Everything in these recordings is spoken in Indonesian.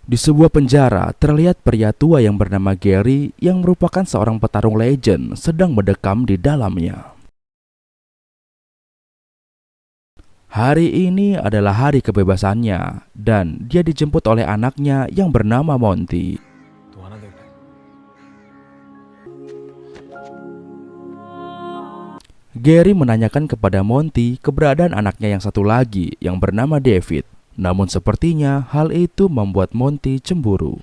Di sebuah penjara, terlihat pria tua yang bernama Gary yang merupakan seorang petarung legend sedang mendekam di dalamnya. Hari ini adalah hari kebebasannya, dan dia dijemput oleh anaknya yang bernama Monty. Gary menanyakan kepada Monty keberadaan anaknya yang satu lagi yang bernama David. Namun sepertinya hal itu membuat Monty cemburu.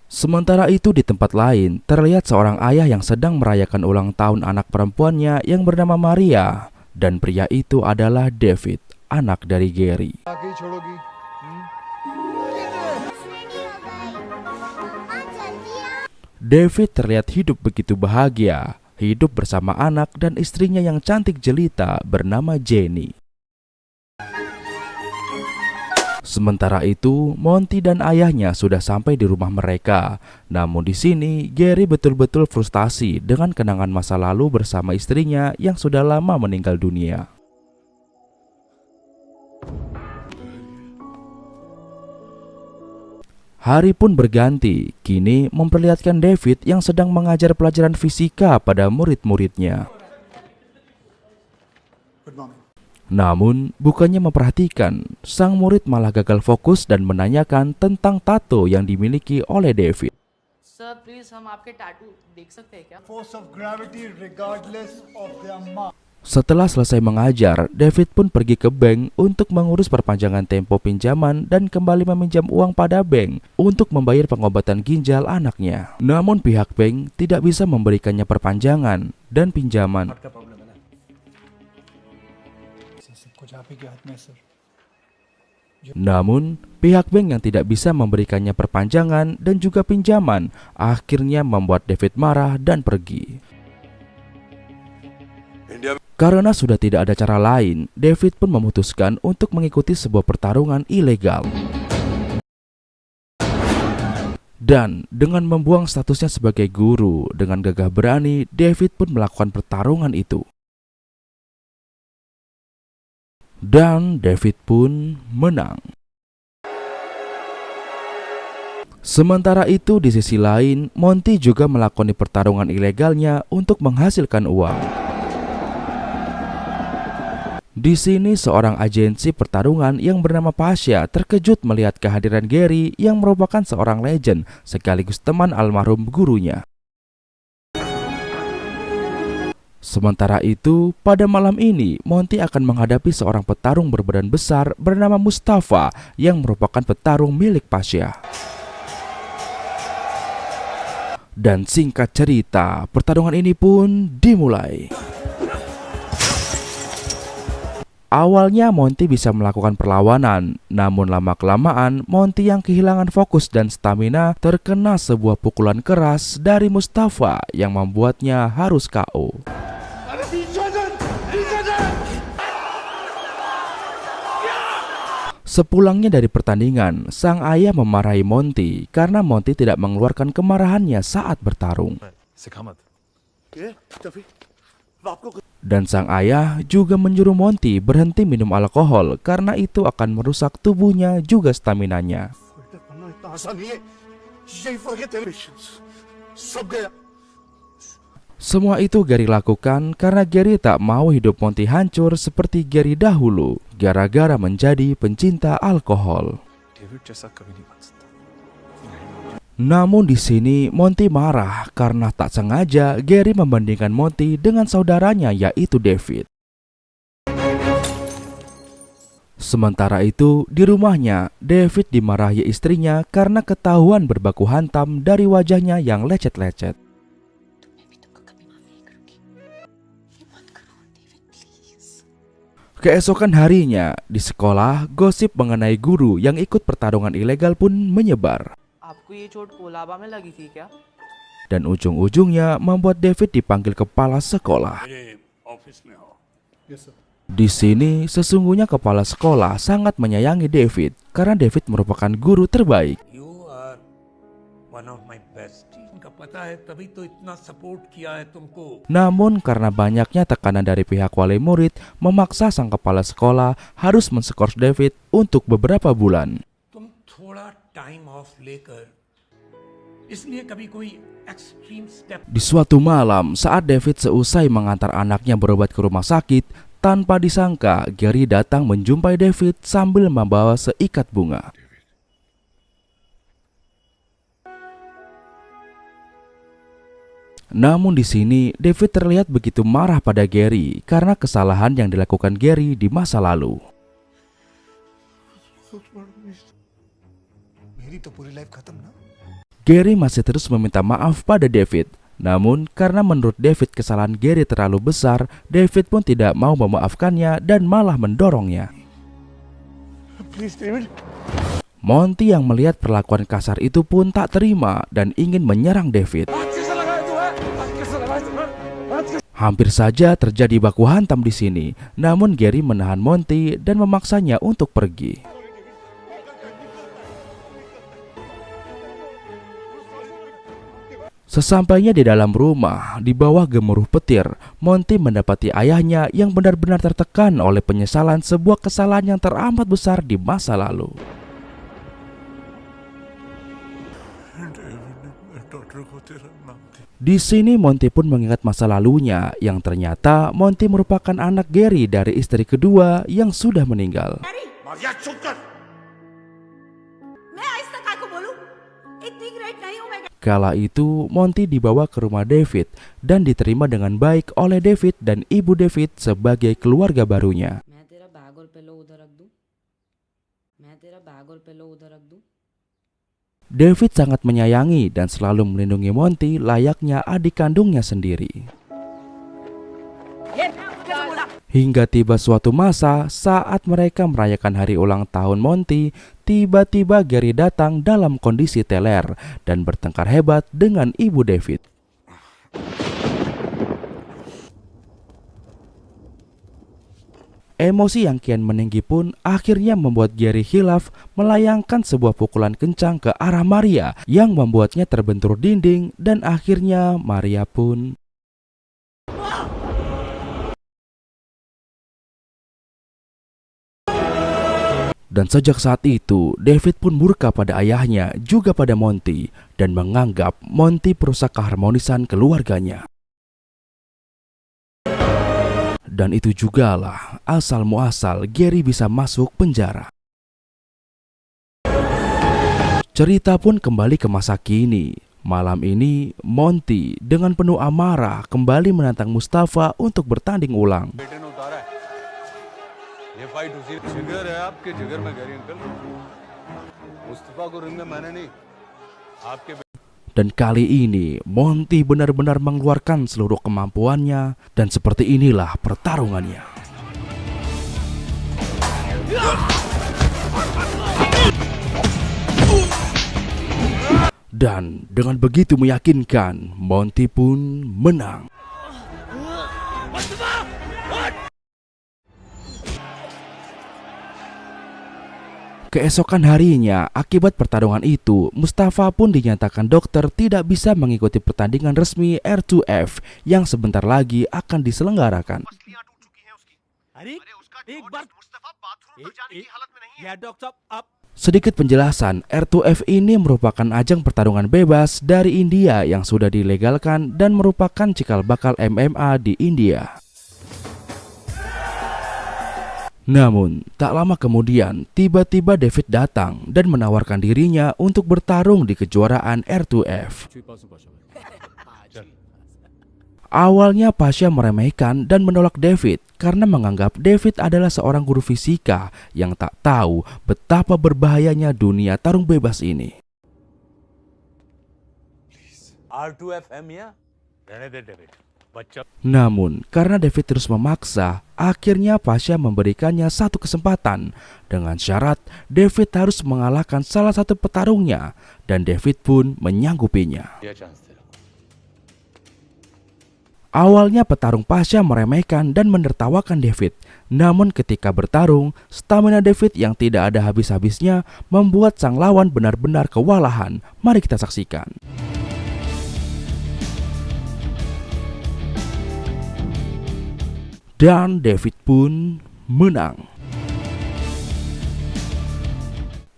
Sementara itu di tempat lain, terlihat seorang ayah yang sedang merayakan ulang tahun anak perempuannya yang bernama Maria. Dan pria itu adalah David, anak dari Gary. David terlihat hidup begitu bahagia, hidup bersama anak dan istrinya yang cantik jelita bernama Jenny. Sementara itu, Monty dan ayahnya sudah sampai di rumah mereka. Namun di sini, Gary betul-betul frustasi dengan kenangan masa lalu bersama istrinya yang sudah lama meninggal dunia. Hari pun berganti, kini memperlihatkan David yang sedang mengajar pelajaran fisika pada murid-muridnya. Namun, bukannya memperhatikan, sang murid malah gagal fokus dan menanyakan tentang tato yang dimiliki oleh David. Sir, please, हम आपके tattoo देख सकते हैं क्या? Force of gravity regardless of their mass. Setelah selesai mengajar, David pun pergi ke bank untuk mengurus perpanjangan tempo pinjaman dan kembali meminjam uang pada bank untuk membayar pengobatan ginjal anaknya. Namun pihak bank tidak bisa memberikannya perpanjangan dan pinjaman. Namun, pihak bank yang tidak bisa memberikannya perpanjangan dan juga pinjaman akhirnya membuat David marah dan pergi. Karena sudah tidak ada cara lain, David pun memutuskan untuk mengikuti sebuah pertarungan ilegal. Dan dengan membuang statusnya sebagai guru, dengan gagah berani, David pun melakukan pertarungan itu. Dan David pun menang. Sementara itu di sisi lain, Monty juga melakoni pertarungan ilegalnya untuk menghasilkan uang. Di sini seorang agensi pertarungan yang bernama Pasha terkejut melihat kehadiran Gary yang merupakan seorang legend sekaligus teman almarhum gurunya. Sementara itu, pada malam ini Monty akan menghadapi seorang petarung berbadan besar bernama Mustafa yang merupakan petarung milik Pasha. Dan singkat cerita, pertarungan ini pun dimulai. Awalnya Monty bisa melakukan perlawanan, namun lama-kelamaan Monty yang kehilangan fokus dan stamina terkena sebuah pukulan keras dari Mustafa yang membuatnya harus KO. Sepulangnya dari pertandingan, sang ayah memarahi Monty karena Monty tidak mengeluarkan kemarahannya saat bertarung. Dan sang ayah juga menyuruh Monty berhenti minum alkohol karena itu akan merusak tubuhnya juga staminanya. Semua itu Gary lakukan karena Gary tak mau hidup Monty hancur seperti Gary dahulu gara-gara menjadi pencinta alkohol. Namun di sini Monty marah karena tak sengaja Gary membandingkan Monty dengan saudaranya yaitu David. Sementara itu di rumahnya David dimarahi istrinya karena ketahuan berbaku hantam dari wajahnya yang lecet-lecet. Keesokan harinya di sekolah gosip mengenai guru yang ikut pertarungan ilegal pun menyebar. Dan ujung-ujungnya membuat David dipanggil kepala sekolah. Di sini sesungguhnya kepala sekolah sangat menyayangi David karena David merupakan guru terbaik. पता है तभी तो इतना सपोर्ट किया है तुमको। Namun karena banyaknya tekanan dari pihak wali murid, memaksa sang kepala sekolah harus menskors David untuk beberapa bulan. तुम थोड़ा टाइम ऑफ लेकर इसलिए कभी कोई extreme step. Di suatu malam, saat David seusai mengantar anaknya berobat ke rumah sakit, tanpa disangka Gary datang menjumpai David sambil membawa seikat bunga. Namun di sini David terlihat begitu marah pada Gary karena kesalahan yang dilakukan Gary di masa lalu. मेरी तो पूरी लाइफ खत्म ना। Gary masih terus meminta maaf pada David. Namun karena menurut David kesalahan Gary terlalu besar, David pun tidak mau memaafkannya dan malah mendorongnya. Please, David. Monty yang melihat perlakuan kasar itu pun tak terima dan ingin menyerang David. Hampir saja terjadi baku hantam di sini, namun Gary menahan Monty dan memaksanya untuk pergi. Sesampainya di dalam rumah, di bawah gemuruh petir, Monty mendapati ayahnya yang benar-benar tertekan oleh penyesalan sebuah kesalahan yang teramat besar di masa lalu. Di sini Monty pun mengingat masa lalunya yang ternyata Monty merupakan anak Gary dari istri kedua yang sudah meninggal. Kala itu Monty dibawa ke rumah David dan diterima dengan baik oleh David dan ibu David sebagai keluarga barunya. David sangat menyayangi dan selalu melindungi Monty layaknya adik kandungnya sendiri. Hingga tiba suatu masa saat mereka merayakan hari ulang tahun Monty, tiba-tiba Gary datang dalam kondisi teler dan bertengkar hebat dengan ibu David. Emosi yang kian meninggi pun akhirnya membuat Gary hilaf melayangkan sebuah pukulan kencang ke arah Maria yang membuatnya terbentur dinding dan akhirnya Maria pun dan sejak saat itu, David pun murka pada ayahnya, juga pada Monty, dan menganggap Monty perusak keharmonisan keluarganya. Dan itu jugalah asal muasal Gary bisa masuk penjara. Cerita pun kembali ke masa kini. Malam ini, Monty dengan penuh amarah kembali menantang Mustafa untuk bertanding ulang. ये फाइट उसी जिगर है आपके जिगर में Gary uncle Mustafa को रिंग में मैंने नहीं आपके। Dan kali ini Monty benar-benar mengeluarkan seluruh kemampuannya dan seperti inilah pertarungannya. Dan dengan begitu meyakinkan, Monty pun menang. Keesokan harinya, akibat pertarungan itu, Mustafa pun dinyatakan dokter tidak bisa mengikuti pertandingan resmi R2F yang sebentar lagi akan diselenggarakan. Sedikit penjelasan, R2F ini merupakan ajang pertarungan bebas dari India yang sudah dilegalkan dan merupakan cikal bakal MMA di India. Namun, tak lama kemudian, tiba-tiba David datang dan menawarkan dirinya untuk bertarung di kejuaraan R2F. Awalnya Pasha meremehkan dan menolak David karena menganggap David adalah seorang guru fisika yang tak tahu betapa berbahayanya dunia tarung bebas ini. R2FM ya? रहने दे David. Namun, karena David terus memaksa, akhirnya Pasha memberikannya satu kesempatan dengan syarat David harus mengalahkan salah satu petarungnya dan David pun menyanggupinya. Awalnya petarung Pasha meremehkan dan menertawakan David. Namun ketika bertarung, stamina David yang tidak ada habis-habisnya membuat sang lawan benar-benar kewalahan. Mari kita saksikan. Dan David pun menang.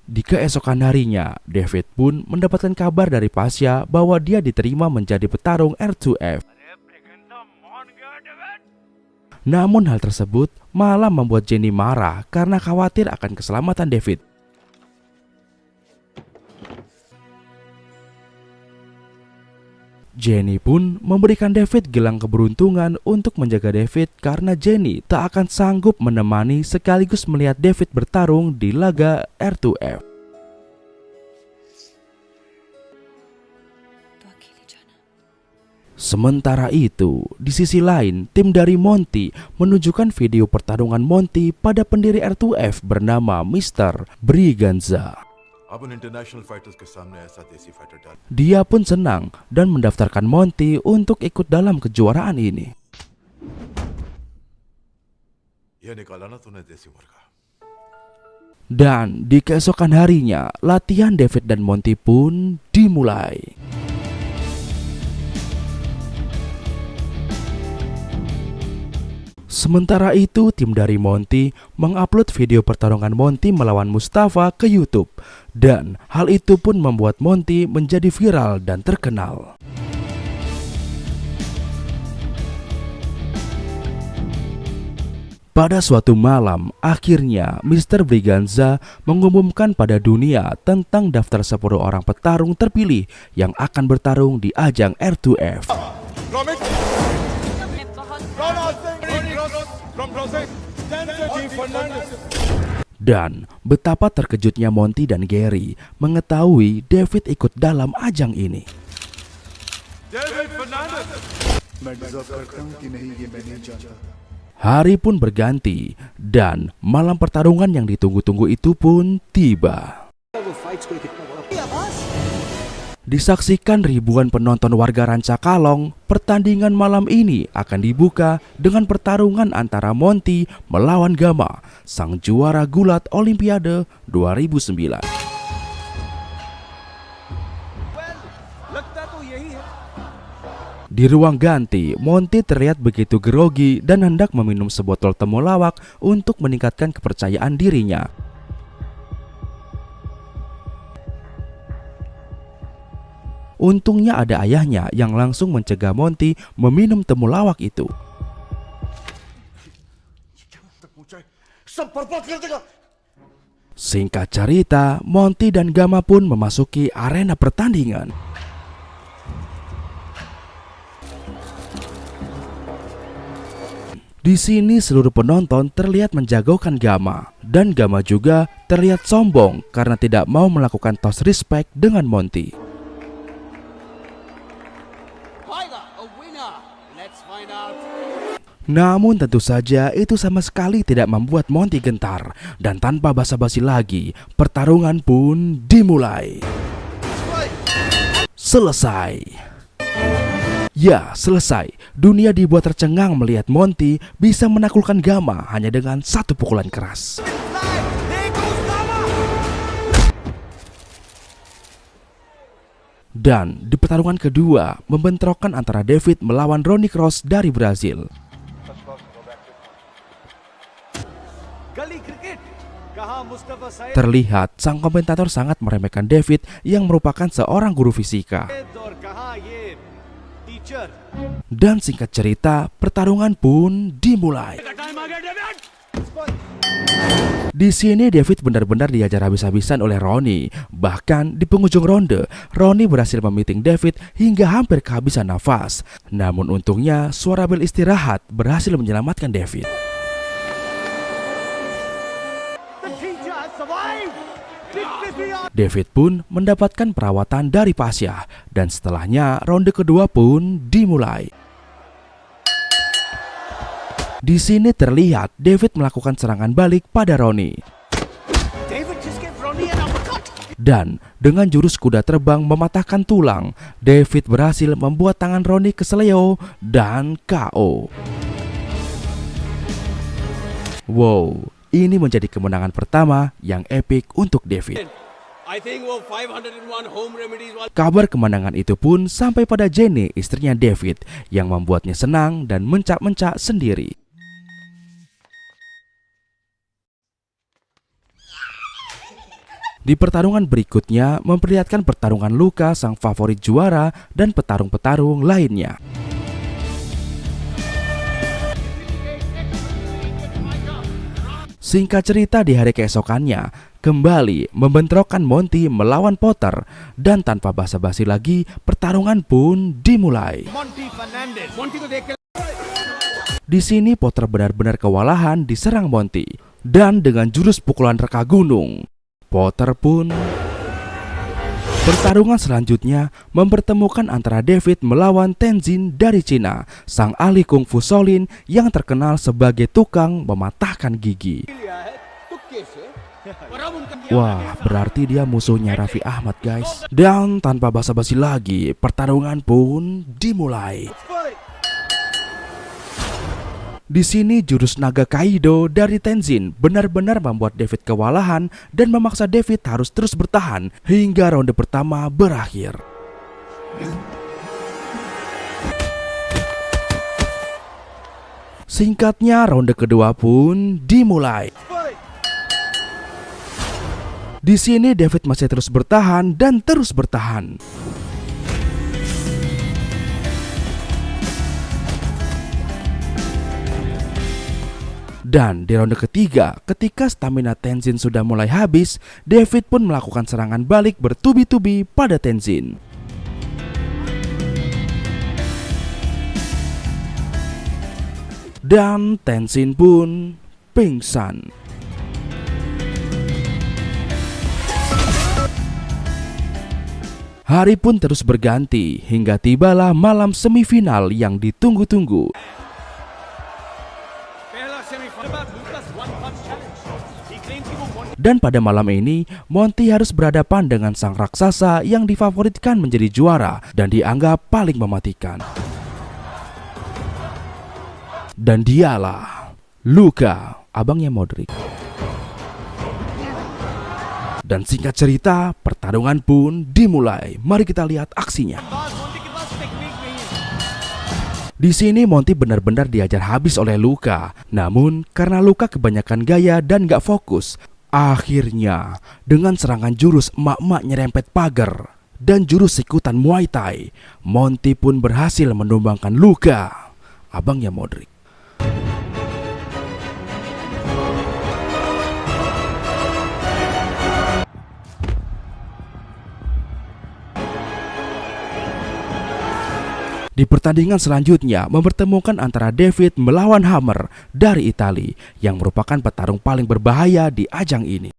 Di keesokan harinya, David pun mendapatkan kabar dari Pasha bahwa dia diterima menjadi petarung R2F. Namun hal tersebut malah membuat Jenny marah karena khawatir akan keselamatan David. Jenny pun memberikan David gelang keberuntungan untuk menjaga David karena Jenny tak akan sanggup menemani sekaligus melihat David bertarung di laga R2F. Sementara itu, di sisi lain, tim dari Monty menunjukkan video pertarungan Monty pada pendiri R2F bernama Mr. Briganza. अब उन international fighters के सामने ऐसा देसी फाइटर डाल Dia pun senang dan mendaftarkan Monty untuk ikut dalam kejuaraan ini. ये निकाला ना तूने देसी मुर्गा Dan di keesokan harinya, latihan David dan Monty pun dimulai. Sementara itu, tim dari Monty mengupload video pertarungan Monty melawan Mustafa ke YouTube. Dan hal itu pun membuat Monty menjadi viral dan terkenal. Pada suatu malam, akhirnya Mr. Briganza mengumumkan pada dunia tentang daftar 10 orang petarung terpilih yang akan bertarung di ajang R2F. Dan betapa terkejutnya Monty dan Gary mengetahui David ikut dalam ajang ini. मैं डिजर्व करता हूं कि नहीं ये मैं नहीं जानता। Hari pun berganti dan malam pertarungan yang ditunggu-tunggu itu pun tiba. Disaksikan ribuan penonton warga Rancakalong, pertandingan malam ini akan dibuka dengan pertarungan antara Monty melawan Gama, sang juara gulat Olimpiade 2009. Di ruang ganti, Monty terlihat begitu grogi dan hendak meminum sebotol temulawak untuk meningkatkan kepercayaan dirinya. Untungnya ada ayahnya yang langsung mencegah Monty meminum temulawak itu. Singkat cerita, Monty dan Gama pun memasuki arena pertandingan. Di sini seluruh penonton terlihat menjagokan Gama, dan Gama juga terlihat sombong karena tidak mau melakukan toss respect dengan Monty. Namun tentu saja itu sama sekali tidak membuat Monty gentar, dan tanpa basa-basi lagi, pertarungan pun dimulai. Selesai. Ya, selesai. Dunia dibuat tercengang melihat Monty bisa menaklukkan Gama hanya dengan satu pukulan keras. Dan di pertarungan kedua, membentrokan antara David melawan Ronnie Cross dari Brazil. Terlihat sang komentator sangat meremehkan David yang merupakan seorang guru fisika. Dan singkat cerita, pertarungan pun dimulai. Di sini David benar-benar diajar habis-habisan oleh Ronnie. Bahkan di penghujung ronde, Ronnie berhasil memiting David hingga hampir kehabisan nafas. Namun untungnya suara bel istirahat berhasil menyelamatkan David. David pun mendapatkan perawatan dari Pasha, dan setelahnya ronde kedua pun dimulai. Di sini terlihat David melakukan serangan balik pada Ronnie. Dan dengan jurus kuda terbang mematahkan tulang, David berhasil membuat tangan Ronnie keseleo dan KO. Wow, ini menjadi kemenangan pertama yang epik untuk David. Kabar kemenangan itu pun sampai pada Jenny, istrinya David, yang membuatnya senang dan mencak-mencak sendiri. Di pertarungan berikutnya memperlihatkan pertarungan Luka sang favorit juara dan petarung-petarung lainnya. Singkat cerita, di hari keesokannya kembali membentrokkan Monty melawan Potter, dan tanpa basa-basi lagi pertarungan pun dimulai. Di sini Potter benar-benar kewalahan diserang Monty, dan dengan jurus pukulan reka gunung, Potter pun. Pertarungan selanjutnya mempertemukan antara David melawan Tenzin dari Cina, sang ahli kungfu Shaolin yang terkenal sebagai tukang mematahkan gigi. Wah, berarti dia musuhnya Raffi Ahmad, guys. Dan tanpa basa-basi lagi, pertarungan pun dimulai. Di sini jurus naga Kaido dari Tenzin benar-benar membuat David kewalahan dan memaksa David harus terus bertahan hingga ronde pertama berakhir. Singkatnya, ronde kedua pun dimulai. Di sini David masih terus bertahan dan terus bertahan. Dan di ronde ketiga, ketika stamina Tenzin sudah mulai habis, David pun melakukan serangan balik bertubi-tubi pada Tenzin. Dan Tenzin pun pingsan. Hari pun terus berganti hingga tibalah malam semifinal yang ditunggu-tunggu. Dan pada malam ini, Monty harus berhadapan dengan sang raksasa yang difavoritkan menjadi juara dan dianggap paling mematikan. Dan dialah Luka, abangnya Modric. Dan singkat cerita, pertarungan pun dimulai. Mari kita lihat aksinya. Di sini Monty benar-benar diajar habis oleh Luka. Namun karena Luka kebanyakan gaya dan gak fokus, akhirnya dengan serangan jurus emak-emak nyerempet pagar dan jurus sikutan Muay Thai, Monty pun berhasil menumbangkan Luka, abangnya Modric. Di pertandingan selanjutnya mempertemukan antara David melawan Hammer dari Italia yang merupakan petarung paling berbahaya di ajang ini.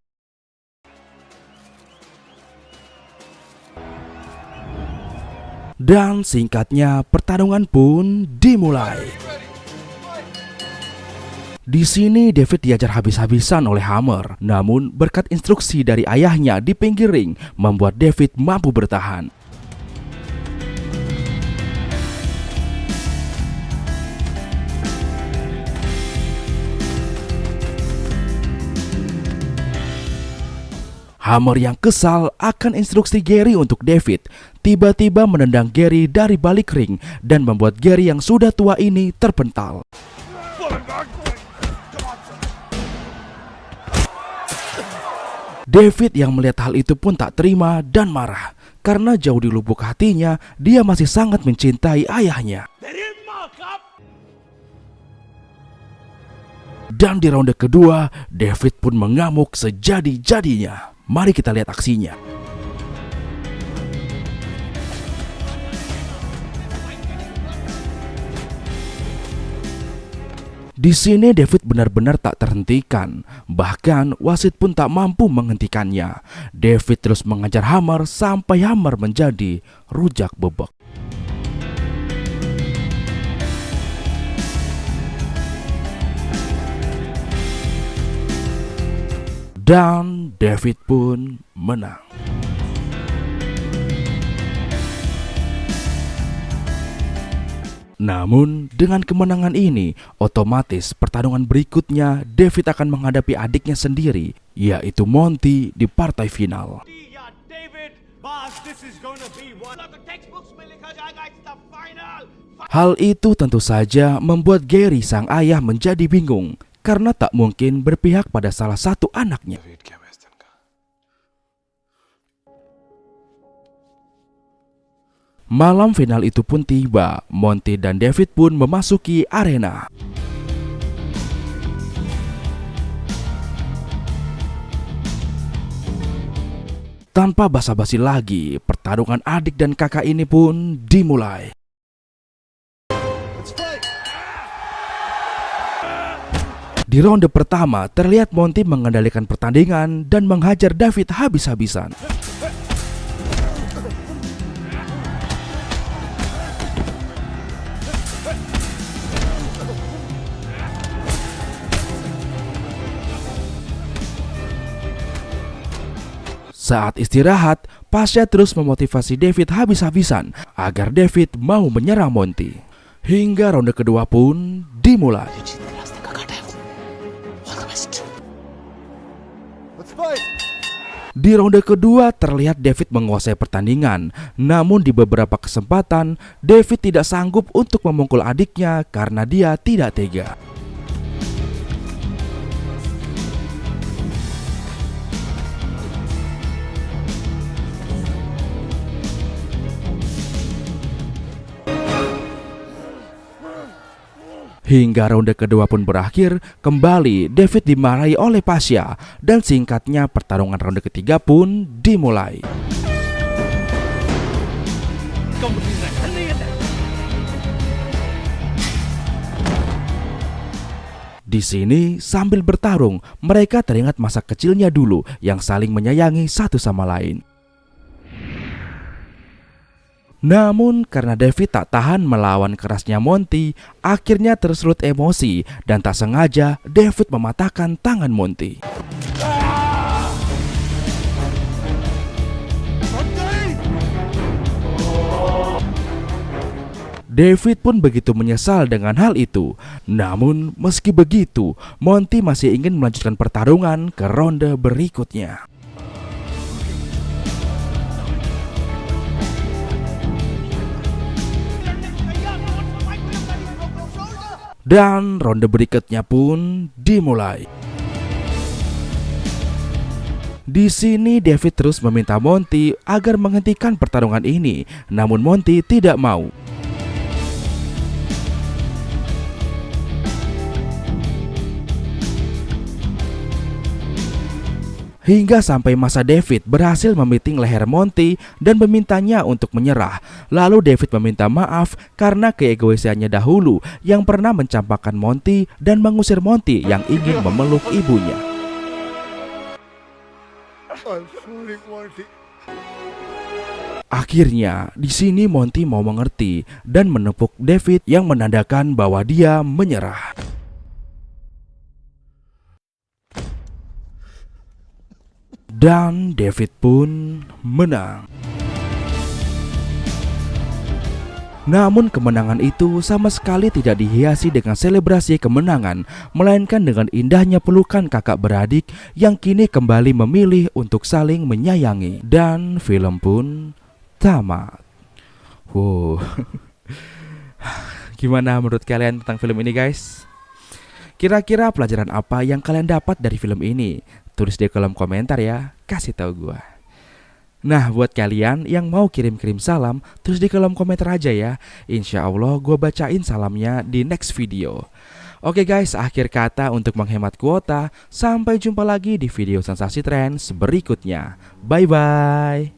Dan singkatnya pertarungan pun dimulai. Di sini David diajar habis-habisan oleh Hammer, namun berkat instruksi dari ayahnya di pinggir ring membuat David mampu bertahan. Hammer yang kesal akan instruksi Gary untuk David tiba-tiba menendang Gary dari balik ring dan membuat Gary yang sudah tua ini terpental. David yang melihat hal itu pun tak terima dan marah karena jauh di lubuk hatinya dia masih sangat mencintai ayahnya. Dan di ronde kedua, David pun mengamuk sejadi-jadinya. Mari kita lihat aksinya. Di sini David benar-benar tak terhentikan, bahkan wasit pun tak mampu menghentikannya. David terus mengajar Hammer sampai Hammer menjadi rujak bebek. Dan David pun menang. Namun dengan kemenangan ini, otomatis pertarungan berikutnya David akan menghadapi adiknya sendiri, yaitu Monty di partai final. Hal itu tentu saja membuat Gary sang ayah menjadi bingung, karena tak mungkin berpihak pada salah satu anaknya. Malam final itu pun tiba. Monty dan David pun memasuki arena. Tanpa basa-basi lagi, pertarungan adik dan kakak ini pun dimulai. Di ronde pertama, terlihat Monty mengendalikan pertandingan dan menghajar David habis-habisan. Saat istirahat, Pasha terus memotivasi David habis-habisan agar David mau menyerang Monty. Hingga ronde kedua pun dimulai. Let's fight. Di ronde kedua terlihat David menguasai pertandingan. Namun di beberapa kesempatan, David tidak sanggup untuk memukul adiknya karena dia tidak tega. Hingga ronde kedua pun berakhir, kembali David dimarahi oleh Pasha dan singkatnya pertarungan ronde ketiga pun dimulai. Di sini sambil bertarung, mereka teringat masa kecilnya dulu yang saling menyayangi satu sama lain. Namun karena David tak tahan melawan kerasnya Monty, akhirnya tersulut emosi dan tak sengaja David mematahkan tangan Monty. David pun begitu menyesal dengan hal itu. Namun meski begitu, Monty masih ingin melanjutkan pertarungan ke ronde berikutnya. Dan ronde berikutnya pun dimulai. Di sini David terus meminta Monty agar menghentikan pertarungan ini, namun Monty tidak mau. Hingga sampai masa David berhasil memiting leher Monty dan memintanya untuk menyerah. Lalu David meminta maaf karena keegoisannya dahulu yang pernah mencampakkan Monty dan mengusir Monty yang ingin memeluk ibunya. I'm sorry, Monty. Akhirnya, di sini Monty mau mengerti dan menepuk David yang menandakan bahwa dia menyerah. Dan David pun menang. Namun kemenangan itu sama sekali tidak dihiasi dengan selebrasi kemenangan, melainkan dengan indahnya pelukan kakak beradik yang kini kembali memilih untuk saling menyayangi. Dan film pun tamat. Wow. Gimana menurut kalian tentang film ini, guys? Kira-kira pelajaran apa yang kalian dapat dari film ini? Tulis di kolom komentar ya, kasih tahu gua. Nah, buat kalian yang mau kirim-kirim salam, tulis di kolom komentar aja ya. Insya Allah gua bacain salamnya di next video. Oke guys, akhir kata untuk menghemat kuota. Sampai jumpa lagi di video sensasi trends berikutnya. Bye bye.